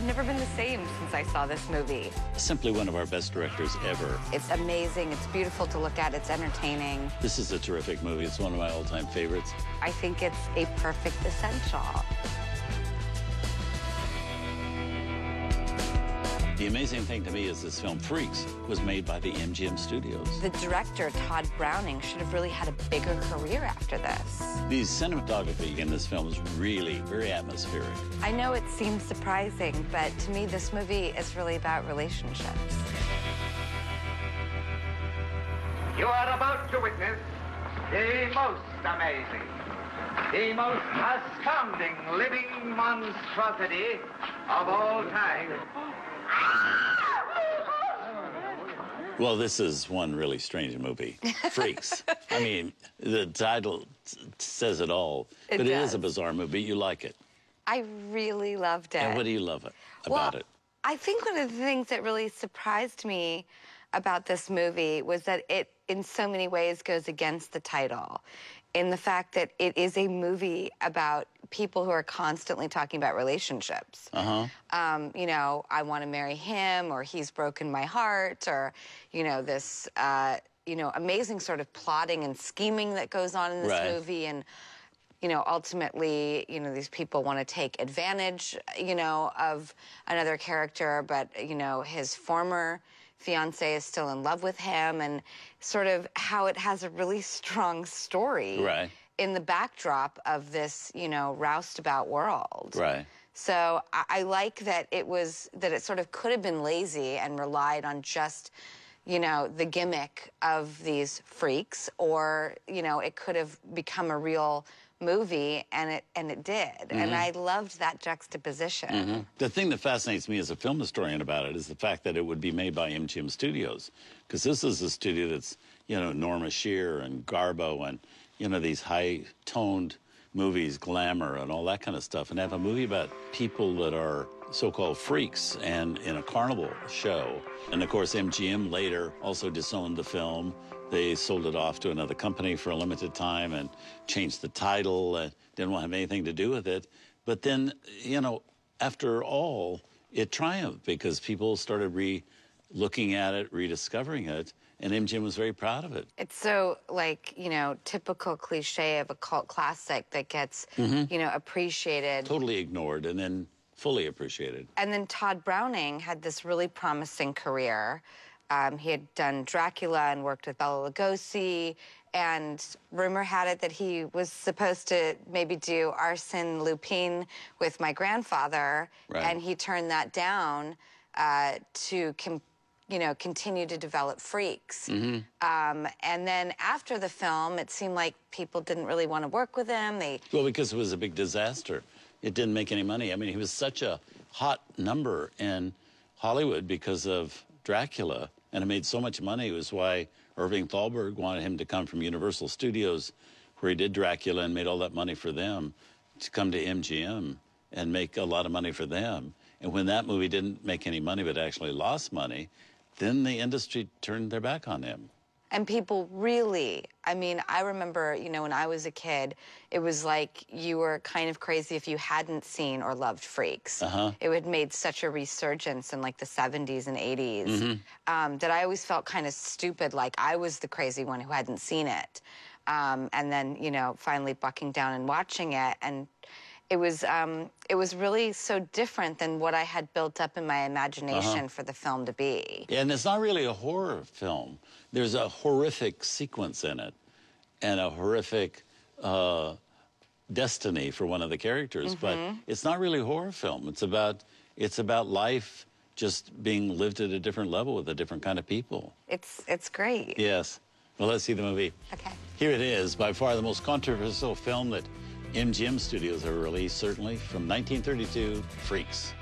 I've never been the same since I saw this movie. Simply one of our best directors ever. It's amazing. It's beautiful to look at. It's entertaining. This is a terrific movie. It's one of my all-time favorites. I think it's a perfect essential. The amazing thing to me is this film, Freaks, was made by the MGM Studios. The director, Todd Browning, should have really had a bigger career after this. The cinematography in this film is really very atmospheric. I know it seems surprising, but to me, this movie is really about relationships. You are about to witness the most amazing, the most astounding living monstrosity of all time. Well, this is one really strange movie, Freaks. I mean, the title says it all, but it is a bizarre movie. You like it. I really loved it. And what do you love about it? I think one of the things that really surprised me about this movie was that it, in so many ways, goes against the title, in the fact that it is a movie about people who are constantly talking about relationships. You know, I want to marry him, or he's broken my heart, or, you know, this, you know, amazing sort of plotting and scheming that goes on in this movie. And, you know, ultimately, you know, these people want to take advantage, you know, of another character, but, you know, his former fiance is still in love with him, and sort of how it has a really strong story in the backdrop of this, you know, roustabout world. So I like that it sort of could have been lazy and relied on just, you know, the gimmick of these freaks, or, you know, it could have become a real movie, and it did. And I loved that juxtaposition. The thing that fascinates me as a film historian about it is the fact that it would be made by MGM Studios, because this is a studio that's, you know, Norma Shear and Garbo and, you know, these high-toned movies, glamour and all that kind of stuff, and have a movie about people that are so-called freaks and in a carnival show. And of course, MGM later also disowned the film. They sold it off to another company for a limited time and changed the title, didn't want to have anything to do with it. But then, you know, after all, it triumphed because people started looking at it, rediscovering it, and MGM was very proud of it. It's so, like, you know, typical cliche of a cult classic that gets, you know, appreciated. Totally ignored and then fully appreciated. And then Todd Browning had this really promising career. He had done Dracula and worked with Bela Lugosi, and rumor had it that he was supposed to maybe do Arsène Lupin with my grandfather, and he turned that down to you know, continue to develop Freaks. And then after the film, it seemed like people didn't really want to work with him. Well, because it was a big disaster. It didn't make any money. I mean, he was such a hot number in Hollywood because of Dracula, and it made so much money. It was why Irving Thalberg wanted him to come from Universal Studios, where he did Dracula and made all that money for them, to come to MGM and make a lot of money for them. And when that movie didn't make any money but actually lost money, then the industry turned their back on him. And people really, I mean, I remember, you know, when I was a kid, it was like you were kind of crazy if you hadn't seen or loved Freaks. It had made such a resurgence in, like, the 70s and 80s that I always felt kind of stupid, like I was the crazy one who hadn't seen it. And then, you know, finally bucking down and watching it, and it was really so different than what I had built up in my imagination for the film to be. And it's not really a horror film. There's a horrific sequence in it, and a horrific destiny for one of the characters. But it's not really a horror film. It's about life just being lived at a different level with a different kind of people. It's great. Yes. Well, let's see the movie. Okay. Here it is, by far the most controversial film that MGM Studios ever released, certainly, from 1932, Freaks.